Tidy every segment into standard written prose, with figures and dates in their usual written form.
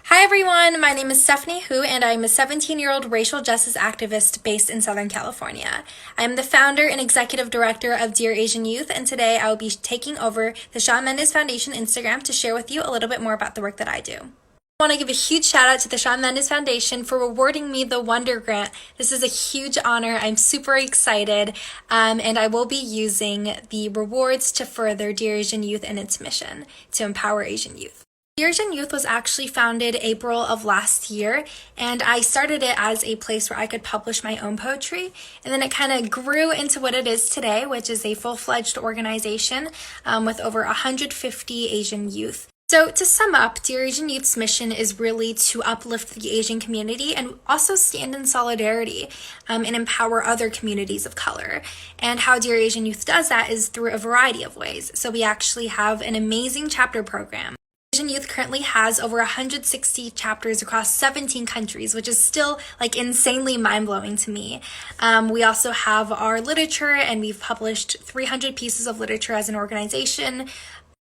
Hi everyone, my name is Stephanie Hu and I'm a 17-year-old racial justice activist based in Southern California. I'm the founder and executive director of Dear Asian Youth, and today I will be taking over the Shawn Mendes Foundation Instagram to share with you a little bit more about the work that I do. I want to give a huge shout out to the Shawn Mendes Foundation for awarding me the Wonder Grant. This is a huge honor. I'm super excited, and I will be using the rewards to further Dear Asian Youth and its mission to empower Asian youth. Dear Asian Youth was actually founded April of last year, and I started it as a place where I could publish my own poetry, and then it kind of grew into what it is today, which is a full-fledged organization with over 150 Asian youth. So to sum up, Dear Asian Youth's mission is really to uplift the Asian community and also stand in solidarity and empower other communities of color. And how Dear Asian Youth does that is through a variety of ways. So we actually have an amazing chapter program. Asian Youth currently has over 160 chapters across 17 countries, which is still insanely mind-blowing to me. We also have our literature, and we've published 300 pieces of literature as an organization.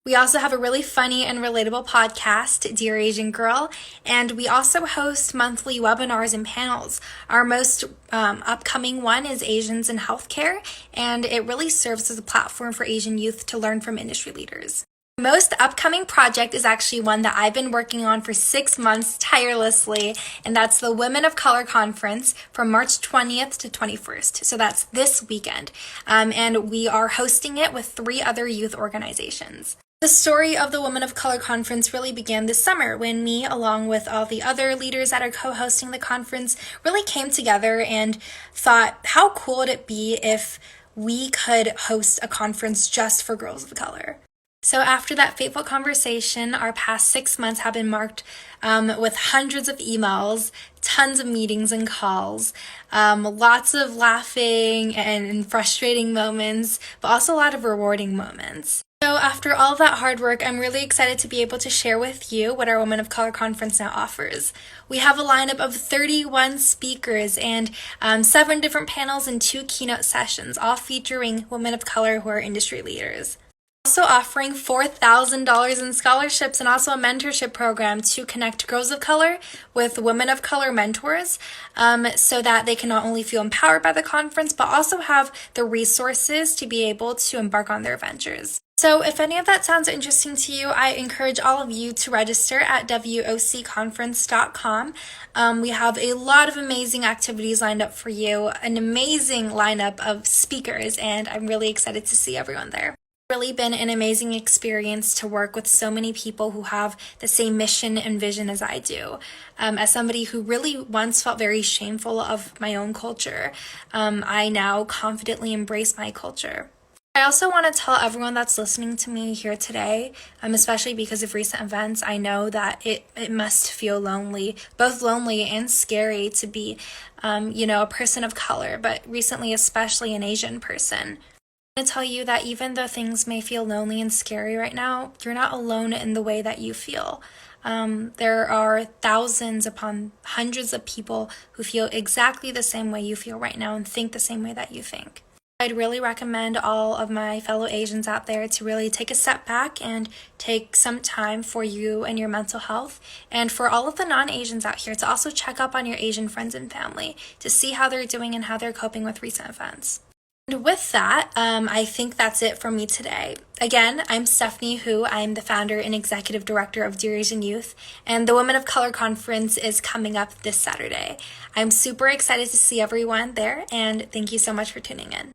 We also have a really funny and relatable podcast, Dear Asian Girl, and we also host monthly webinars and panels. Our most upcoming one is Asians in Healthcare, and it really serves as a platform for Asian youth to learn from industry leaders. The most upcoming project is actually one that I've been working on for 6 months tirelessly, and that's the Women of Color Conference from March 20th to 21st. So that's this weekend, and we are hosting it with 3 other youth organizations. The story of the Women of Color Conference really began this summer when me, along with all the other leaders that are co-hosting the conference, really came together and thought, how cool would it be if we could host a conference just for girls of color? So after that fateful conversation, our past 6 months have been marked with hundreds of emails, tons of meetings and calls, lots of laughing and frustrating moments, but also a lot of rewarding moments. So after all of that hard work, I'm really excited to be able to share with you what our Women of Color Conference now offers. We have a lineup of 31 speakers and 7 different panels and 2 keynote sessions, all featuring women of color who are industry leaders. Also offering $4,000 in scholarships and also a mentorship program to connect girls of color with women of color mentors so that they can not only feel empowered by the conference but also have the resources to be able to embark on their ventures. So if any of that sounds interesting to you, I encourage all of you to register at wocconference.com. We have a lot of amazing activities lined up for you, an amazing lineup of speakers, and I'm really excited to see everyone there. Really been an amazing experience to work with so many people who have the same mission and vision as I do. As somebody who really once felt very shameful of my own culture, I now confidently embrace my culture. I also want to tell everyone that's listening to me here today, especially because of recent events, I know that it must feel lonely, both lonely and scary to be, a person of color, but recently especially an Asian person. To tell you that even though things may feel lonely and scary right now, you're not alone in the way that you feel. There are thousands upon hundreds of people who feel exactly the same way you feel right now and think the same way that you think. I'd really recommend all of my fellow Asians out there to really take a step back and take some time for you and your mental health, and for all of the non-Asians out here to also check up on your Asian friends and family to see how they're doing and how they're coping with recent events. And with that, I think that's it from me today. Again, I'm Stephanie Hu. I'm the founder and executive director of Dear Asian Youth, and the Women of Color Conference is coming up this Saturday. I'm super excited to see everyone there, and thank you so much for tuning in.